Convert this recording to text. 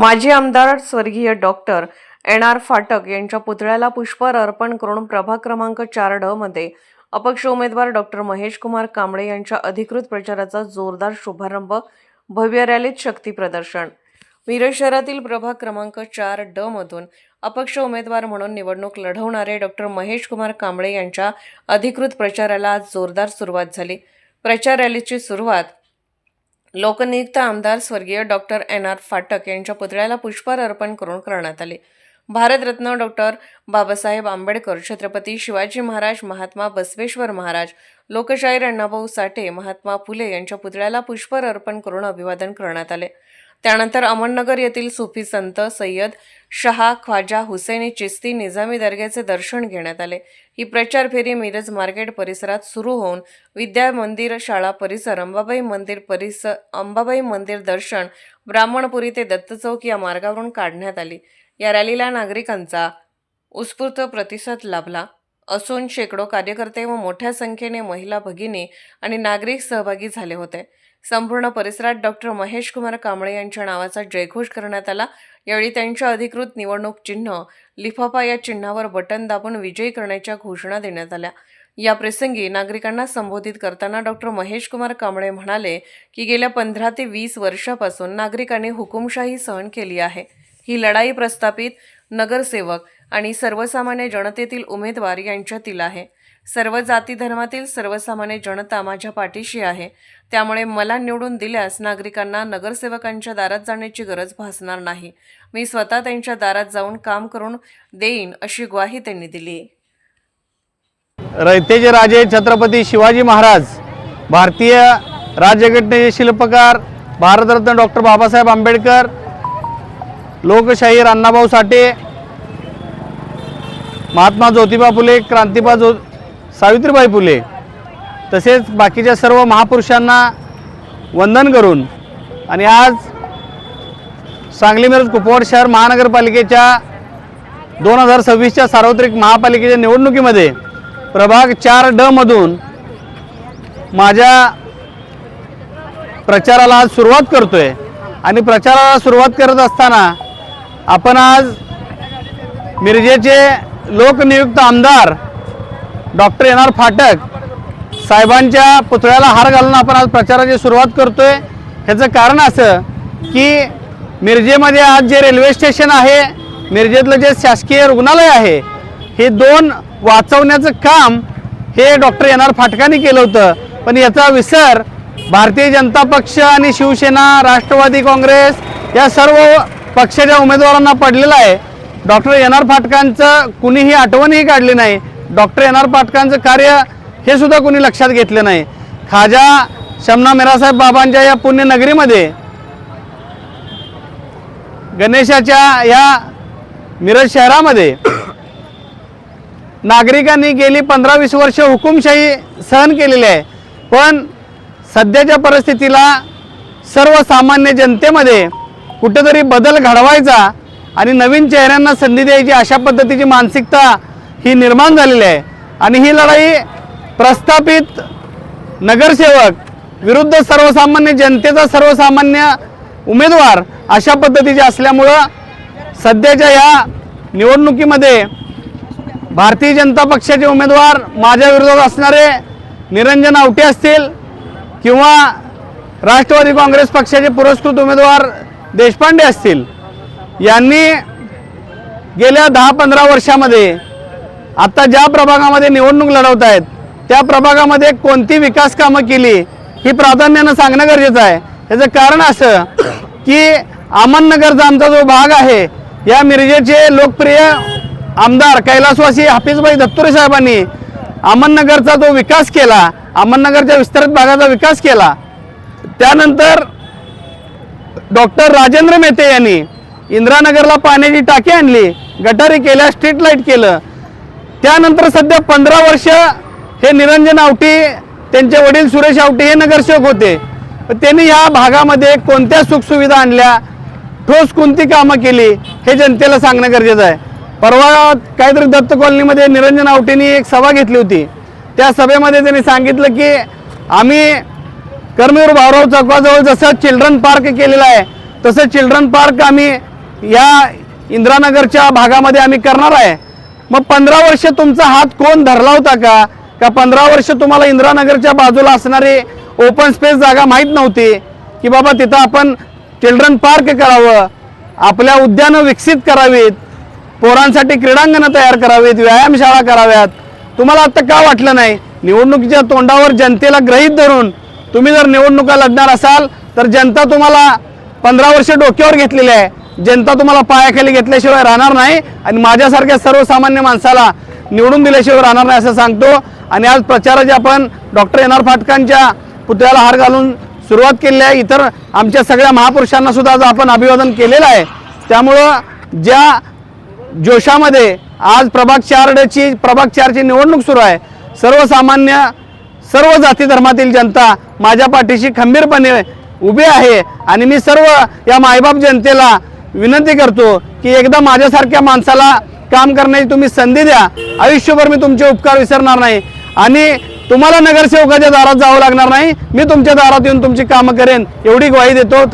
माजी आमदार स्वर्गीय डॉक्टर एन.आर. फाटक यांच्या पुतळ्याला पुष्पहार अर्पण करून प्रभाग क्रमांक 4 ड मध्ये अपक्ष उमेदवार डॉक्टर महेश कुमार कांबळे यांच्या अधिकृत प्रचाराचा जोरदार शुभारंभ, भव्य रॅलीत शक्ती प्रदर्शन। मिरज शहरातील प्रभाग क्रमांक 4 ड मधून अपक्ष उमेदवार म्हणून निवडणूक लढवणारे डॉक्टर महेश कुमार कांबळे यांच्या अधिकृत प्रचाराला आज जोरदार सुरुवात झाली। प्रचार रॅलीची सुरुवात लोकनियुक्त आमदार स्वर्गीय डॉक्टर एन.आर. फाटक यांच्या पुतळ्याला पुष्पहार अर्पण करून करण्यात आले। भारतरत्न डॉक्टर बाबासाहेब आंबेडकर, छत्रपती शिवाजी महाराज, महात्मा बसवेश्वर महाराज, लोकशाहीर अण्णाभाऊ साठे, महात्मा फुले यांच्या पुतळ्याला पुष्पहार अर्पण करून अभिवादन करण्यात आले। त्यानंतर अहमदनगर येथील सुफी संत सय्यद शाह ख्वाजा हुसैनी चिश्ती निजामी दर्ग्याचे दर्शन घेण्यात आले। ही प्रचार फेरी मिरज मार्केट परिसरात सुरू होऊन विद्या मंदिर शाळा परिसर, अंबाबाई मंदिर दर्शन, ब्राह्मणपुरी ते दत्त चौक या मार्गावरून काढण्यात आली। या रॅलीला नागरिकांचा उत्स्फूर्त प्रतिसाद लाभला असून शेकडो कार्यकर्ते व मोठ्या संख्येने महिला, भगिनी आणि नागरिक सहभागी झाले होते। संपूर्ण परिसरात डॉक्टर महेश कुमार कांबळे यांच्या नावाचा जयघोष करण्यात आला। यावेळी त्यांच्या अधिकृत निवडणूक चिन्ह लिफाफा या चिन्हावर बटन दाबून विजयी करण्याच्या घोषणा देण्यात आल्या। या प्रसंगी नागरिकांना संबोधित करताना डॉक्टर महेश कुमार कांबळे म्हणाले की गेल्या 15 ते 20 वर्षापासून नागरिकांनी हुकुमशाही सहन केली आहे। ही लढाई प्रस्थापित नगरसेवक आणि सर्वसामान्य जनतेतील उमेदवार यांच्यातील आहे। सर्व जाती धर्मातील सर्वसामान्य जनता माझ्या पाठीशी आहे। त्यामुळे मला निवडून दिल्यास नागरिकांना नगरसेवकांच्या दारात जाण्याची गरज भासणार नाही। मी स्वतः त्यांच्या दारात जाऊन काम करून देईन अशी ग्वाही त्यांनी दिली। रयतेचे राजे छत्रपती शिवाजी महाराज, भारतीय राज्यघटनेचे शिल्पकार भारतरत्न डॉक्टर बाबासाहेब आंबेडकर, लोकशाहीर अण्णाभाऊ साठे, महात्मा ज्योतिबा फुले, क्रांतिबा सावित्रीबाई फुले तसेच बाकीच्या सर्व महापुरुषांना वंदन करून आणि आज सांगली मिरज कुपवाड शहर महानगरपालिकेच्या 2026च्या सार्वत्रिक महापालिकेच्या निवडणुकीमध्ये प्रभाग 4 ड मधून माझ्या प्रचाराला आज सुरुवात करतोय आणि प्रचाराला सुरुवात करत असताना आपण आज मिरजेचे लोकनियुक्त आमदार डॉक्टर एन.आर. फाटक साहेबांच्या पुतळ्याला हार घालून आपण आज प्रचाराची सुरुवात करतोय। ह्याचं कारण असं की मिरजेमध्ये आज जे रेल्वे स्टेशन आहे, मिरजेतलं जे शासकीय रुग्णालय आहे, हे 2 वाचवण्याचं काम हे डॉक्टर एन.आर. फाटकांनी केलं होतं। पण याचा विसर भारतीय जनता पक्ष आणि शिवसेना, राष्ट्रवादी काँग्रेस या सर्व पक्षाच्या उमेदवारांना पडलेला आहे। Doctor NR. फाटकांचं कुणीही आठवणही काढली नाही। Doctor NR. फाटकांचं कार्य हे सुद्धा कोणी लक्षात घेतलं नाही। खाजा शमना मेरासाहेब बाबांच्या या पुण्यनगरीमध्ये गणेशाच्या या मिरज शहरामध्ये नागरिकांनी गेली 15-20 वर्ष हुकुमशाही सहन केलेली आहे। पण सध्याच्या परिस्थितीला सर्वसामान्य जनतेमध्ये कुठेतरी बदल घडवायचा आणि नवीन चेहऱ्यांना संधी द्यायची अशा पद्धतीची मानसिकता ही निर्माण झालेली आहे। आणि ही लढाई प्रस्थापित नगरसेवक विरुद्ध सर्वसामान्य जनतेचा सर्वसामान्य उमेदवार अशा पद्धतीचे असल्यामुळं सध्याच्या या निवडणुकीमध्ये भारतीय जनता पक्षाचे उमेदवार माझ्या विरोधात असणारे निरंजन आवटे असतील किंवा राष्ट्रवादी काँग्रेस पक्षाचे पुरस्कृत उमेदवार देशपांडे असतील, यांनी गेल्या 10-15 वर्षामध्ये आता ज्या प्रभागामध्ये निवडणूक लढवत आहेत त्या प्रभागामध्ये कोणती विकास कामं केली ही प्राधान्याने सांगणं गरजेचं आहे। याचं कारण असं की अहमदनगरचा आमचा जो भाग आहे, या मिरजेचे लोकप्रिय आमदार कैलासवासी हाफिजभाई दत्तुरे साहेबांनी अहमदनगरचा जो विकास केला, अहमदनगरच्या विस्तृत भागाचा विकास केला। त्यानंतर डॉक्टर राजेंद्र मेहते यांनी इंदिरानगरला पाण्याची टाकी आणली, गटारी केल्या, स्ट्रीट लाईट केलं। त्यानंतर सध्या 15 वर्ष हे निरंजन आवटी, त्यांचे वडील सुरेश आवटी हे नगरसेवक होते। त्यांनी या भागामध्ये कोणत्या सुखसुविधा आणल्या, ठोस कोणती कामं केली हे जनतेला सांगणं गरजेचं आहे। परवा काहीतरी दत्त कॉलनीमध्ये निरंजन आवटेंनी एक सभा घेतली होती। त्या सभेमध्ये त्यांनी सांगितलं की आम्ही कर्मवीर भाऊराव चौकाजवळ जसं चिल्ड्रन पार्क केलेला आहे तसं चिल्ड्रन पार्क आम्ही या इंदिरानगरच्या भागामध्ये आम्ही करणार आहे। मग 15 वर्ष तुमचा हात कोण धरला होता का 15 वर्ष तुम्हाला इंदिरानगरच्या बाजूला असणारी ओपन स्पेस जागा माहीत नव्हती की बाबा तिथं आपण चिल्ड्रन पार्क करावं, आपल्या उद्यानं विकसित करावीत, पोरांसाठी क्रीडांगणं तयार करावीत, व्यायामशाळा कराव्यात? तुम्हाला आता का वाटलं नाही? निवडणुकीच्या तोंडावर जनतेला गृहीत धरून तुम्ही जर निवडणुका लढणार असाल तर जनता तुम्हाला 15 वर्ष डोक्यावर घेतलेली आहे, जनता तुम्हाला पायाखाली घेतल्याशिवाय राहणार नाही आणि माझ्यासारख्या सर्वसामान्य माणसाला निवडून दिल्याशिवाय राहणार नाही असं सांगतो। आणि आज प्रचाराची आपण डॉक्टर एन.आर. फाटकांच्या पुतळ्याला हार घालून सुरुवात केली आहे। इतर आमच्या सगळ्या महापुरुषांना सुद्धा आज आपण अभिवादन केलेलं आहे। त्यामुळं ज्या जोशामध्ये आज प्रभाग 4ची निवडणूक सुरू आहे, सर्वसामान्य सर्व जाती धर्मातील जनता माझ्या पाठीशी खंबीरपणे उभी आहे आणि मी सर्व या मायबाप जनतेला विनंती करतो की एकदा माझ्यासारख्या माणसाला काम करण्याची तुम्ही संधी द्या। आयुष्यभर मी तुमचे उपकार विसरणार नाही आणि तुम्हाला नगरसेवकाच्या दारात जावं लागणार नाही, मी तुमच्या दारात येऊन तुमची कामं करेन एवढी ग्वाही देतो।